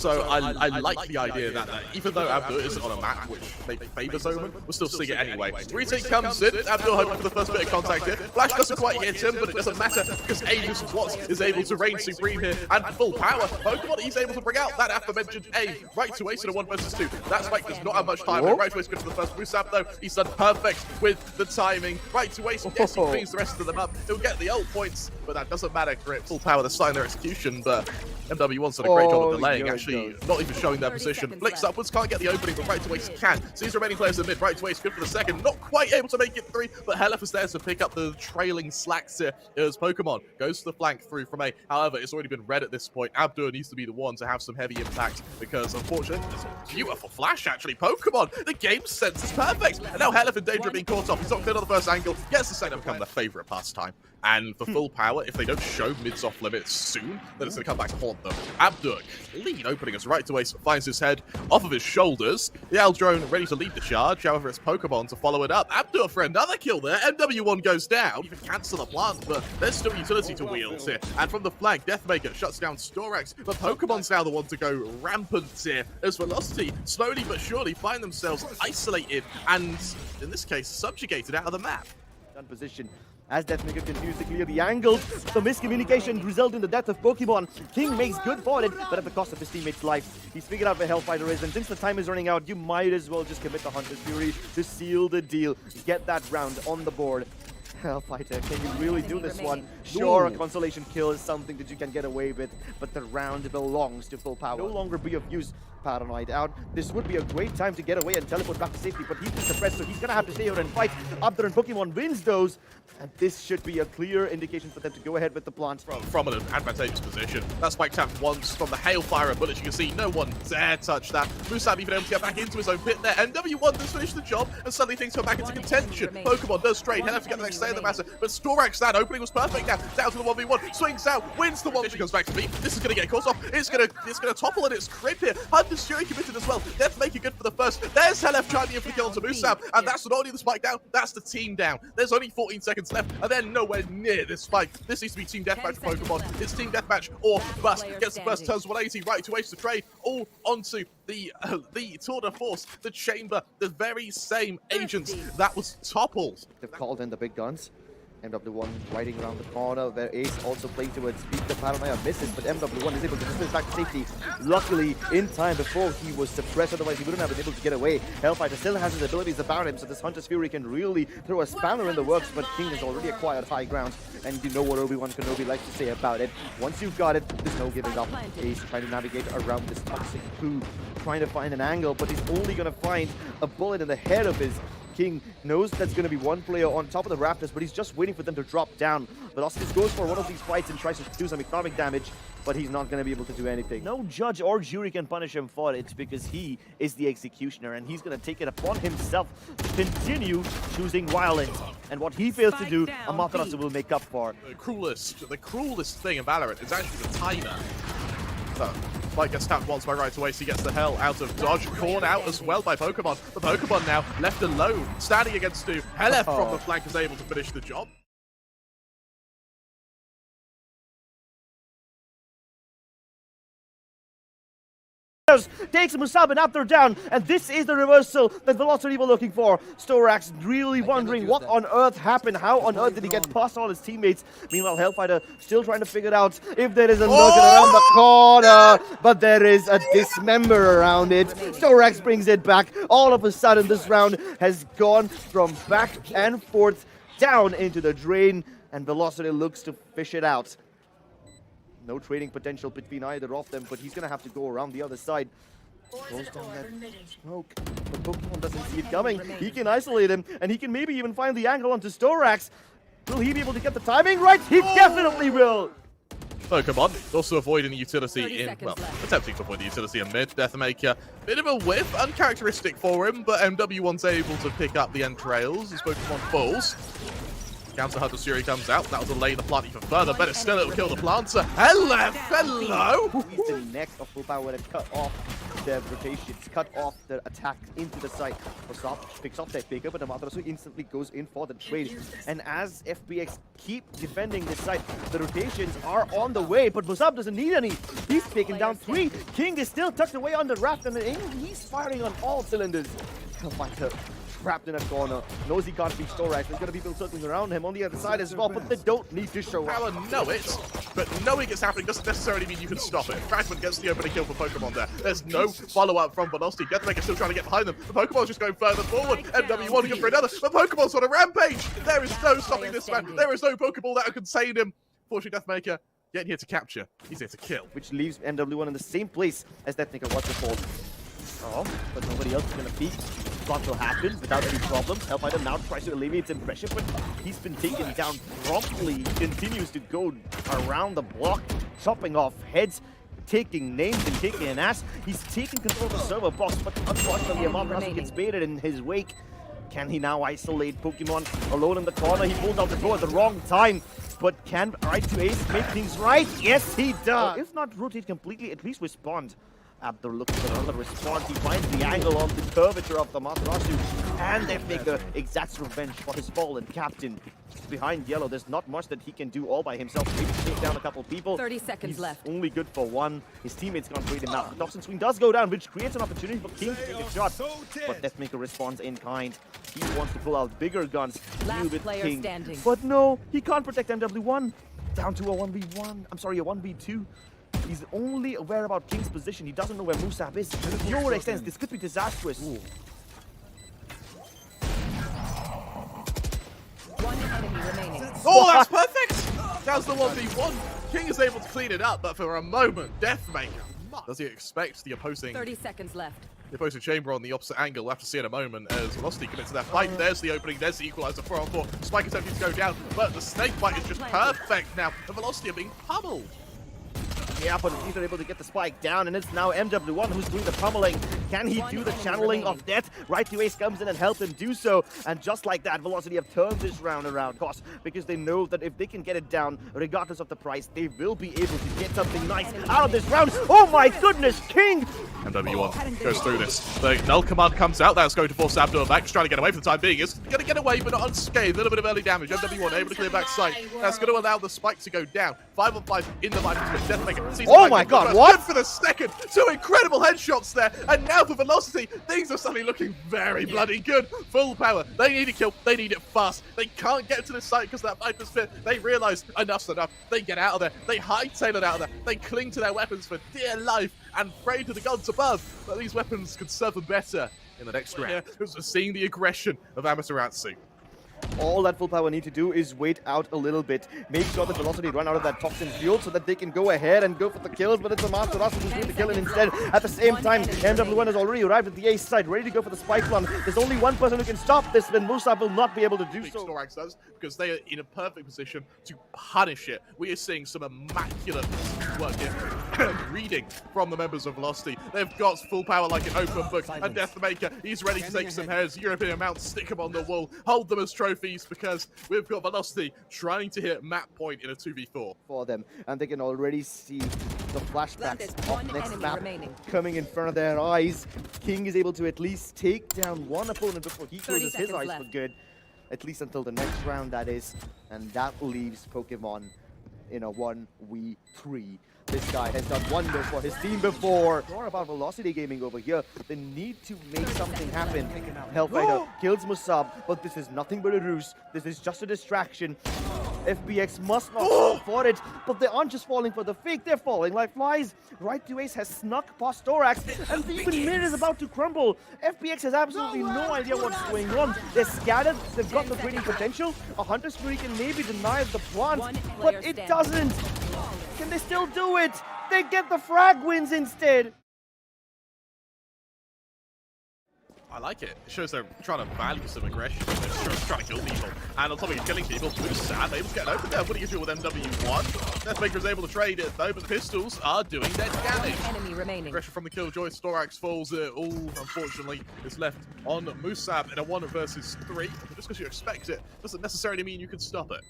So I like the idea that even though Abdur isn't on a map which maybe favors Omen, we're still seeing it anyway. Retake comes in, Abdur hoping for the first bit of contact here. Flash doesn't quite hit him, but it doesn't matter because Aegis Watts is able to reign supreme here and full power. Pokemon, he's able to bring out that aforementioned A right to ace in a 1 versus 2. That Spike does not have much time. Right to ace good for the first MUSAB though. He's done perfect with the timing. Right to ace, yes, he cleans the rest of them up. He'll get the ult points, but that doesn't matter for it. Full power to sign their execution, but MW1's done a great job of delaying, actually not even showing their position. Flicks upwards, can't get the opening, but right to ace can. Sees remaining players in mid, right to ace good for the second. Not quite able to make it 3, but helff is there to pick up the trailing slacks here as Pokemon goes to the flank through from A. However, it's already been red at this point. Abdur needs to be the one to have some heavy impact because, unfortunately, it's a beautiful flash, actually. Pokemon, the game sense is perfect. And now helff in danger of being caught off. He's not clear on the first angle. Gets the second, become their favorite pastime. And for full power, if they don't show mids off limits soon, then it's going to come back to haunt them. Abdur, clean opening us right to ace, finds his head off of his shoulders. The Owl drone ready to lead the charge. However, it's Pokemon to follow it up. Abdur for another kill there. MW1 goes down. Even cancel the plant, but there's still utility to wield here. And from the flag, DEATHMAKER shuts down Storax, but Pokemon's now the one to go rampant here as Velocity slowly but surely find themselves isolated and, in this case, subjugated out of the map. Position as DEATHMAKER continues to clear the angles. The miscommunication result in the death of Pokemon. King makes good for it, but at the cost of his teammate's life. He's figured out where Hellfighter is, and since the time is running out, you might as well just commit the Hunter's Fury to seal the deal. Get that round on the board. Hellfighter, can you really do this one? Sure, a consolation kill is something that you can get away with, but the round belongs to full power. No longer be of use. Paranoid out. This would be a great time to get away and teleport back to safety, but he's been suppressed, so he's gonna have to stay here and fight. Abdur and Pokemon wins those, and this should be a clear indication for them to go ahead with the plant. From an advantageous position. That spike tap once from the hailfire bullets. You can see no one dare touch that. MUSAB even able to get back into his own pit there. MW1 does finish the job, and suddenly things come back into contention. Pokemon does trade. He'll have to get the next say in the matter, but Storax, that opening was perfect now. Down to the 1v1, swings out, wins the one. She comes back to me. This is gonna get caught off. It's gonna topple in its crib here. Hunter's Fury committed as well. DEATHMAKER good for the first. There's helff trying in for the kill onto MUSAB, and that's not only the spike down, that's the team down. There's only 14 seconds left, and they're nowhere near this spike. This needs to be team deathmatch for Pokemon. It's team deathmatch or bust. Gets the first turns 180 right to ace to trade, all onto the tour de force, the chamber, the very same agents that was toppled. They've called in the big guns. MW1 riding around the corner, where Ace also playing towards speed. The Paranoia misses, but MW1 is able to dismiss back to safety. Luckily, in time before he was suppressed, otherwise he wouldn't have been able to get away. Hellfighter still has his abilities about him, so this Hunter's Fury can really throw a spanner in the works, but King has already acquired high ground, and you know what Obi-Wan Kenobi likes to say about it. Once you've got it, there's no giving up. Ace trying to navigate around this toxic poo, trying to find an angle, but he's only going to find a bullet in the head of his. King knows that's going to be one player on top of the Raptors, but he's just waiting for them to drop down. Velocity goes for one of these fights and tries to do some economic damage, but he's not going to be able to do anything. No judge or jury can punish him for it because he is the executioner, and he's going to take it upon himself to continue choosing violence. And what he fails to do, Amaterasu will make up for. The cruelest thing in Valorant is actually the timer. So, Spike gets tapped once by right away, so he gets the hell out of dodge. Caught out as well by Pokemon. The Pokemon now left alone, standing against two. helff from the flank is able to finish the job. Takes MUSAB and Abdur down, and this is the reversal that Velocity were looking for. Storax really wondering what on earth happened. How on earth did he get past all his teammates? Meanwhile, Hellfighter still trying to figure out if there is a lurker around the corner, but there is a dismember around it. Storax brings it back. All of a sudden, this round has gone from back and forth down into the drain, and Velocity looks to fish it out. No trading potential between either of them, but he's going to have to go around the other side. Goes down that smoke, but Pokemon doesn't see it coming. He can isolate him, and he can maybe even find the angle onto Storax. Will he be able to get the timing right? He definitely will! Pokemon also avoiding the utility in, well, attempting to avoid the utility in mid. DEATHMAKER, bit of a whiff, uncharacteristic for him, but MW1's able to pick up the entrails as Pokemon falls. Counter Hunter's Fury comes out. That will delay the plant even further. Better still, it'll kill the planter. helff, hello! The neck of full power would have cut off. their rotations, cut off their attack into the site. MUSAB picks off DEATHMAKER, but Amaterasu instantly goes in for the trade. And as FPX keep defending this site, the rotations are on the way, but MUSAB doesn't need any. He's taken down 3. King is still tucked away on the raft, and he's firing on all cylinders. helff trapped in a corner, knows he can't beat Storax. There's gonna be people circling around him on the other side as well, but they don't need to show up. Power know it, but knowing it's happening doesn't necessarily mean you can stop it. Fragment gets the opening kill for Pokemon there. There's no follow-up from Velocity. DEATHMAKER still trying to get behind them. The Pokemon's just going further forward. MW1 looking for another, but Pokemon's on a rampage! There is no stopping this man. There is no Pokeball that can contain him. Fortunately, DEATHMAKER getting here to capture. He's here to kill. Which leaves MW1 in the same place as DEATHMAKER was before. Oh, but nobody else is gonna peek. Block will happen without any problems. helff now tries to alleviate some pressure, but he's been taken down promptly. Continues to go around the block, chopping off heads, taking names and kicking an ass. He's taking control of the server box, but unfortunately Amaterasu gets baited in his wake. Can he now isolate Pokemon alone in the corner? He pulls out the throw at the wrong time. But can right to ace make things right? Yes, he does. If not rotate completely, at least respond. Abdur looking for another response. He finds the angle on the curvature of the Amaterasu, and DEATHMAKER exacts revenge for his fallen captain. Behind yellow, there's not much that he can do all by himself. Maybe take down a couple people. 30 seconds left. Only good for 1. His teammates can't wait him out. The Toxin Swing does go down, which creates an opportunity for King to take a shot. But DEATHMAKER responds in kind. He wants to pull out bigger guns. Last with player King. standing. But no, he can't protect MW1. Down to a 1v1. I'm sorry, a 1v2. He's only aware about King's position. He doesn't know where MUSAB is. To no extent, this could be disastrous. One enemy remaining. Oh, that's perfect! That was the 1v1. King is able to clean it up, but for a moment, DEATHMAKER. Does he expect the opposing 30 seconds left. The opposing chamber on the opposite angle? We'll have to see in a moment as Velocity commits to that fight. There's the opening, there's the equalizer 4-on-4. Spike attempting to go down, but the snake bite is just perfect now. The Velocity are being pummeled. Yeah, but he's not able to get the spike down, and it's now MW1 who's doing the pummeling. Can he do the channeling of death? Right to ace comes in and helps him do so. And just like that, Velocity have turned this round around, course, because they know that if they can get it down, regardless of the price, they will be able to get something nice out of this round. Oh my goodness, King! MW1 goes through this. The null command comes out. That's going to force Abdur back. He's trying to get away for the time being. It's going to get away, but not unscathed. A little bit of early damage. MW1 able to clear back sight. That's going to allow the spike to go down. 5-on-5 in the life. DEATHMAKER sees oh my god, what? Good for the second. 2 incredible headshots there. And now for Velocity, things are suddenly looking very bloody good. Full power. They need a kill. They need it fast. They can't get to the site because that Viper's fit. They realize enough's enough. They get out of there. They hightail it out of there. They cling to their weapons for dear life and pray to the gods above that these weapons could serve them better in the next round. Seeing the aggression of Amaterasu. All that full power need to do is wait out a little bit. Make sure that Velocity run out of that toxin field so that they can go ahead and go for the kills, but it's Amaterasu who's doing the killing instead. At the same time, MW1 has already arrived at the ace side, ready to go for the spike run. There's only one person who can stop this, then MUSAB will not be able to do so. Storax does, because they are in a perfect position to punish it. We are seeing some immaculate work here. Reading from the members of Velocity. They've got full power like an open book. And DEATHMAKER, he's ready to take some heads. European mounts, stick them on the wall, hold them as trophies, because we've got Velocity trying to hit map point in a 2v4. For them, and they can already see the flashbacks of the next map remaining. coming in front of their eyes. King is able to at least take down one opponent before he closes his eyes for good. At least until the next round, that is. And that leaves Pokemon in a 1v3. This guy has done wonders for his team before. More about Velocity Gaming over here. They need to make something happen. helff kills MUSAB, but this is nothing but a ruse. This is just a distraction. FPX must not fall for it, but they aren't just falling for the fake, they're falling like flies. Right to ace has snuck past Storax, and even mid is about to crumble. FPX has absolutely no idea what's going on. They're scattered, they've got the trading potential. A Hunter Spree can maybe deny the plant, but it doesn't. Can they still do it? They get the frag wins instead. I like it. It shows they're trying to value some aggression. They're just trying to kill people. And on top of killing people, MUSAB able to get open there. What do you do with MW1? DEATHMAKER is able to trade it though, but the pistols are doing their damage. Enemy remaining. Aggression from the Killjoy. Storax falls. All, unfortunately, is left on MUSAB in a 1 versus 3. But just because you expect it doesn't necessarily mean you can stop it.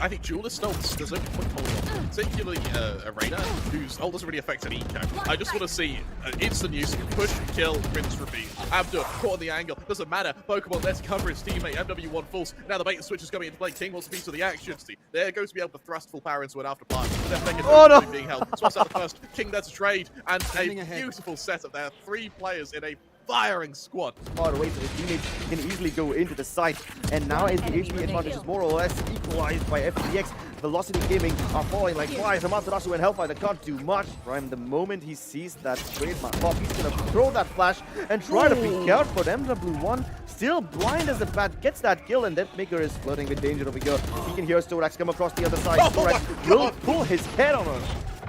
I think Duelist Stonks, there's only one hold, particularly Arena, whose ult doesn't really affect an eco. I just want to see instant use, push, kill, rinse, repeat. Abdur caught in the angle, doesn't matter. Pokemon lets cover his teammate, MW1 falls. Now the bait and switch is coming into play. King wants to be to the action. See, there goes to be able to thrust full power into an after part. But then Megan being held. Swaps out the first. King there to trade, and a beautiful setup there. 3 players in a firing squad. Far away so his teammates can easily go into the site. And now as the HP advantage is more or less equalized by FPX, Velocity Gaming are falling like flies. Amaterasu and Hellfire can't do much. Prime, the moment he sees that trademark pop, he's gonna throw that flash and try to peek out, but MW1 still blind as a bat, gets that kill, and DEATHMAKER is flirting with danger over here. He can hear Storax come across the other side. Storax will pull his head on her.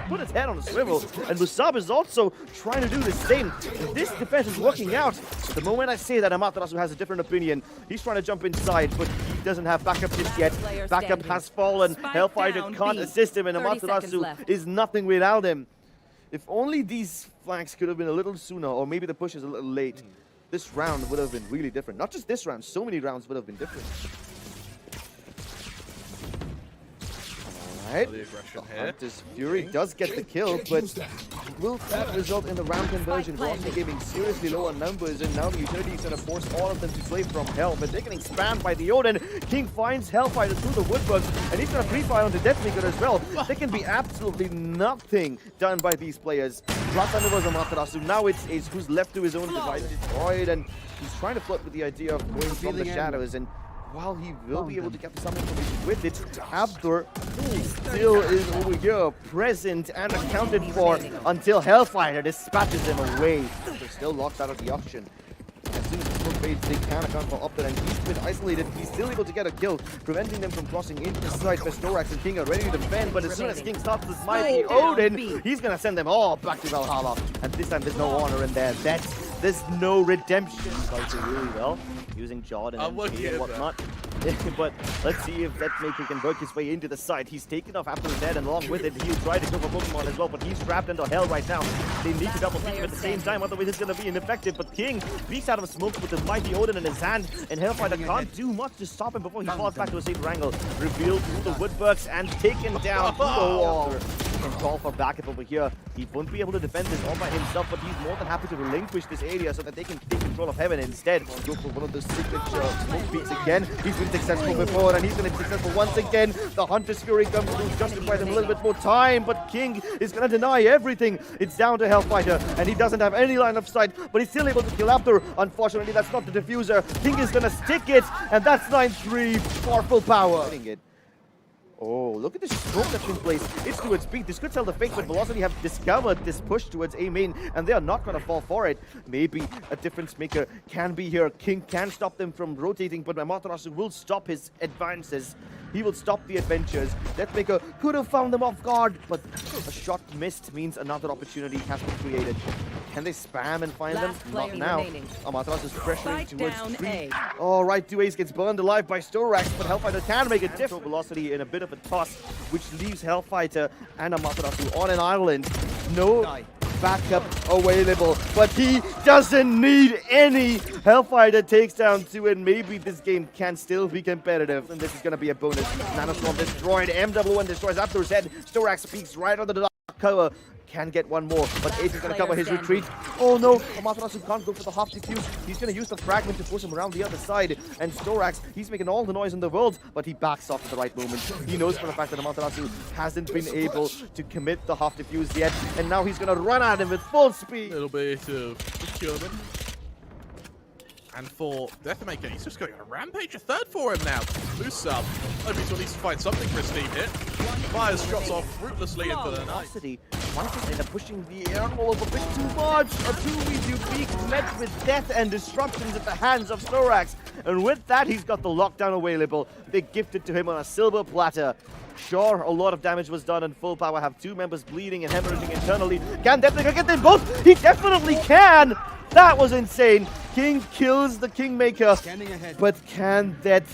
Put his head on a swivel, and MUSAB is also trying to do the same. This defense is working out. The moment I say that, Amaterasu has a different opinion. He's trying to jump inside, but he doesn't have backup just yet. Backup has fallen. Hellfire can't assist him, and Amaterasu is nothing without him. If only these flanks could have been a little sooner, or maybe the push is a little late, this round would have been really different. Not just this round, so many rounds would have been different. Right. The aggression here. Hunter's Fury does get the kill, but will that result in the round conversion? Velocity Gaming seriously low on numbers, and now the utility is going to force all of them to play from hell, but they're getting spammed by the Odin. King finds Hellfire through the woodworks, and he's going to pre-fire onto DEATHMAKER as well. There can be absolutely nothing done by these players. Last time it was Amaterasu, now it's Ace who's left to his own device, destroyed, and he's trying to flirt with the idea of going from the shadows, and while he will be able to get some information with it, Abdur still is over here, present and accounted for until Hellfire dispatches him away. They're still locked out of the auction. As soon as the smoke fades, they can account for Abdur, and he's been isolated. He's still able to get a kill, preventing them from crossing into the site. For Storax and King are ready to defend, but as soon as King starts to smite the Odin, he's gonna send them all back to Valhalla. And this time there's no honor in there. There's no redemption. Fights really well, using Jordan and whatnot. But let's see if DEATHMAKER can work his way into the site. He's taken off Abdur's head, and along with it, he'll try to go for Pokemon as well, but he's trapped into hell right now. They need to double peek him at the same time, otherwise it's going to be ineffective. But King peeks out of smoke with the mighty Odin in his hand, and Hellfire can't do much to stop him before he falls back to a safe wrangle. Revealed through the woodworks and taken down through the wall. And call for backup over here. He won't be able to defend this all by himself, but he's more than happy to relinquish this area so that they can take control of heaven instead. Go for one of those signature smoke peaks again. He's been successful before, and he's going to be successful once again. The Hunter's Fury comes through, justify them a little bit more time, but King is going to deny everything. It's down to Hellfire, and he doesn't have any line of sight, but he's still able to kill Abdur. Unfortunately, that's not the diffuser. King is going to stick it, and that's 9-3 for full power. Oh, look at the smoke that's in place. It's towards B. This could tell the fate, but Velocity have discovered this push towards A main, and they are not going to fall for it. Maybe a difference maker can be here. King can stop them from rotating, but Amaterasu will stop his advances. He will stop the adventures. DEATHMAKER could have found them off guard, but a shot missed means another opportunity has been created. Can they spam and find them? Not now. Amaterasu is pressuring towards B. Oh, right, 2Ace gets burned alive by Storax, but Hellfire can make a difference. Velocity in a bit of a toss, which leaves Hellfire and Amaterasu on an island. No backup available, but he doesn't need any. Hellfire takes down 2, and maybe this game can still be competitive, and this is going to be a bonus. Nanoswarm destroyed. MW1 destroys Abdur's head. Storax peeks right under the dark cover. Can get one more, but Ace is going to cover his retreat. Oh no, Amaterasu can't go for the half defuse. He's going to use the fragment to push him around the other side. And Storax, he's making all the noise in the world, but he backs off at the right moment. He knows for the fact that Amaterasu hasn't been able to commit the half defuse yet, and now he's going to run at him with full speed. A little bit of procurement. And for DEATHMAKER, he's just going on a rampage. A third for him now. MUSAB hoping to at least find something for his team here. Fires shots off fruitlessly into the night. One percent are pushing the air envelope a bit too much. A 2v2 peak met with death and destructions at the hands of Storax. And with that, he's got the lockdown available. They gifted to him on a silver platter. Sure, a lot of damage was done, and full power have 2 members bleeding and hemorrhaging internally. Can DEATHMAKER get them both? He definitely can! That was insane. King kills the Kingmaker, but can that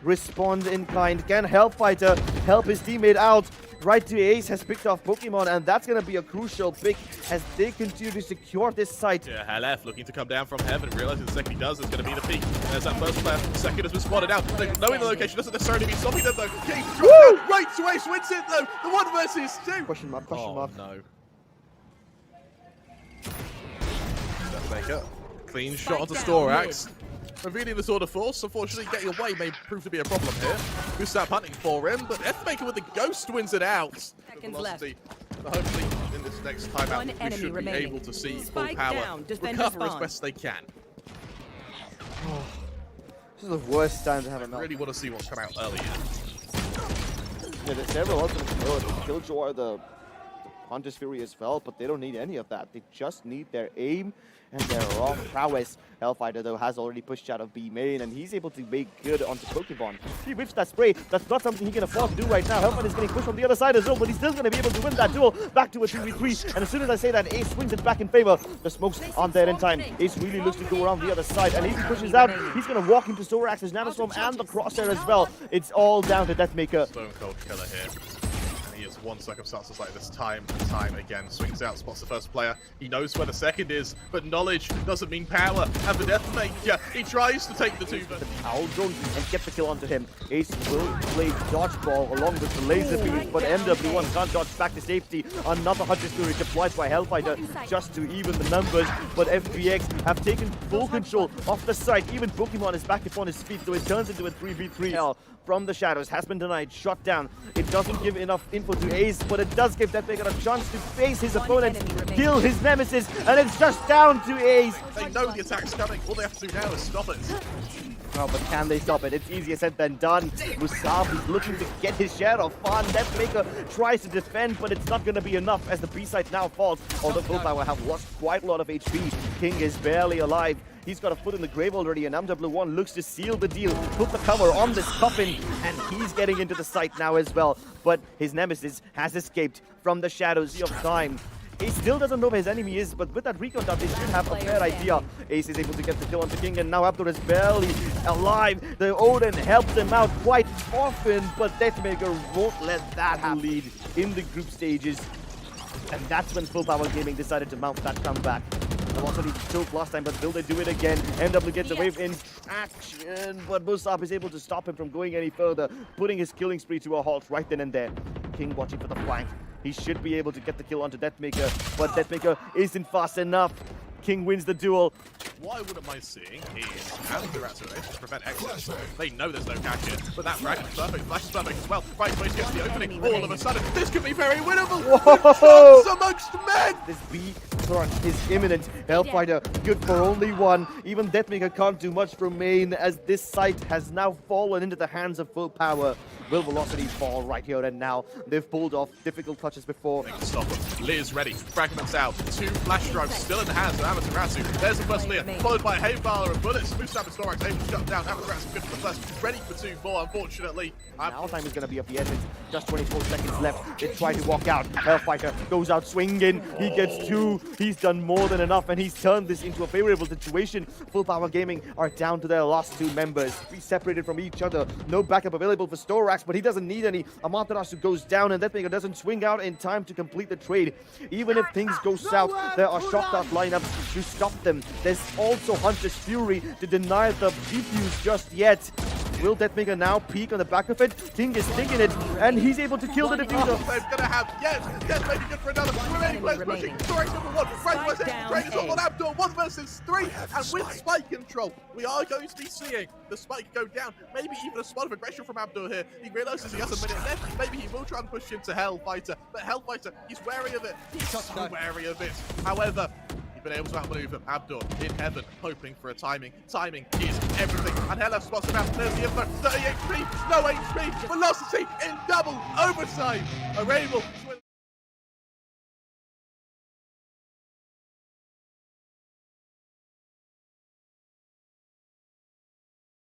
respond in kind? Can Hellfire help his teammate out? right to Ace, has picked off Pokemon, and that's going to be a crucial pick as they continue to secure this site. Yeah, helff looking to come down from heaven, realizing the second he does, it's going to be the peak. There's that first player, second has been spotted out. Knowing the location doesn't necessarily mean stopping them though. King drops down, right to Ace, wins it though. The 1 versus 2. Question mark, question mark. No. DEATHMAKER, clean shot onto Storax. Revealing the sword of force, unfortunately getting away may prove to be a problem here. MUSAB hunting for him, but DEATHMAKER with the ghost wins it out. Seconds left. But hopefully in this next timeout we should be able to see full power recover as best they can. This is the worst time to have a melt. Really want to see what's come out earlier. Yeah, there's several ultimate kills. Killjoy, the Hunter's Fury as well, but they don't need any of that. They just need their aim and their raw prowess. Hellfighter, though, has already pushed out of B main, and he's able to make good onto Pokemon. He whips that spray. That's not something he can afford to do right now. Hellfighter is getting pushed from the other side as well, but he's still going to be able to win that duel. Back to a 3v3, and as soon as I say that, Ace swings it back in favor. The smokes aren't there in time. Ace really looks to go around the other side, and if he pushes out, he's going to walk into Storax's Nanostorm and the Crosshair as well. It's all down to DEATHMAKER. Stone Cold Killer here. He has won circumstances like this time and time again. Swings out, spots the first player. He knows where the second is, but knowledge doesn't mean power. And the DEATHMAKER, he tries to take the 2. Owl drone and get the kill onto him. Ace will play dodgeball along with the laser beam, but MW1 can't dodge back to safety. Another Hunter's Fury deployed by Hellfighter just to even the numbers, but FPX have taken full control of the site. Even Pokemon is back upon his feet, so it turns into a 3v3. Hell from the shadows has been denied, shot down. It doesn't give enough info to Ace, but it does give DEATHMAKER a chance to face his opponent, kill his nemesis, and it's just down to Ace. They know the attack's coming. All they have to do now is stop it. Oh, but can they stop it? It's easier said than done. MUSAB is looking to get his share of fun. DEATHMAKER tries to defend, but it's not going to be enough as the B-side now falls. Although Full Power have lost quite a lot of HP. King is barely alive. He's got a foot in the grave already, and MW1 looks to seal the deal, put the cover on this coffin, and he's getting into the site now as well. But his nemesis has escaped from the shadows of time. He still doesn't know where his enemy is, but with that recon dot, they should have a fair idea. Ace is able to get the kill on the King, and now Abdur is barely alive. The Odin helps him out quite often, but DEATHMAKER won't let that lead in the group stages. And that's when Full Power Gaming decided to mount that comeback. Velocity choked last time, but will they do it again? MW gets away in traction, but MUSAB is able to stop him from going any further, putting his killing spree to a halt right then and there. King watching for the flank. He should be able to get the kill onto DEATHMAKER, but DEATHMAKER isn't fast enough. King wins the duel. What I wouldn't mind seeing is Amaterasu to prevent exits. They know there's no catch here, but that frag is perfect. Flash is perfect as well. Right place gets the opening. All of a sudden, this could be very winnable. Whoa! Amongst men! This B thrust is imminent. Hellfighter good for only 1. Even DEATHMAKER can't do much from main as this site has now fallen into the hands of Full Power. Will Velocity fall right here and now? They've pulled off difficult clutches before. They can stop him. Liz ready. Fragments out. 2 flash drives still in the hands of Amaterasu. There's the first Lear, followed by Hayvala and Bullets. MUSAB and Storax able to shut down. Amaterasu good for the first. Ready for 2 more, unfortunately. Now time is going to be of the essence. Just 24 seconds left. They try to walk out. Hellfighter goes out swinging. He gets 2. He's done more than enough, and he's turned this into a favorable situation. Full Power Gaming are down to their last 2 members. We separated from each other. No backup available for Storax, but he doesn't need any. Amaterasu goes down, and DEATHMAKER doesn't swing out in time to complete the trade. Even if things go south, there are shot out lineups to stop them. There's also Hunter's Fury to deny the defuse just yet. Will DEATHMAKER now peek on the back of it? King is taking it, and he's able to kill the diffuser. They're gonna have, yes, DEATHMAKER good for another. Remaining players pushing. Storax #1. Right versus Train is on Abdur. 1 versus 3. And with spike control, we are going to be seeing the spike go down. Maybe even a spot of aggression from Abdur here. He realizes he has a minute left. Maybe he will try and push into Hellfighter. But Hellfighter, he's wary of it. He's so wary of it. However, been able to outmaneuver Abdur in heaven, hoping for a timing. Timing is everything. And helff spots him out. There's the info. 30 HP, no HP. Velocity in double overtime are able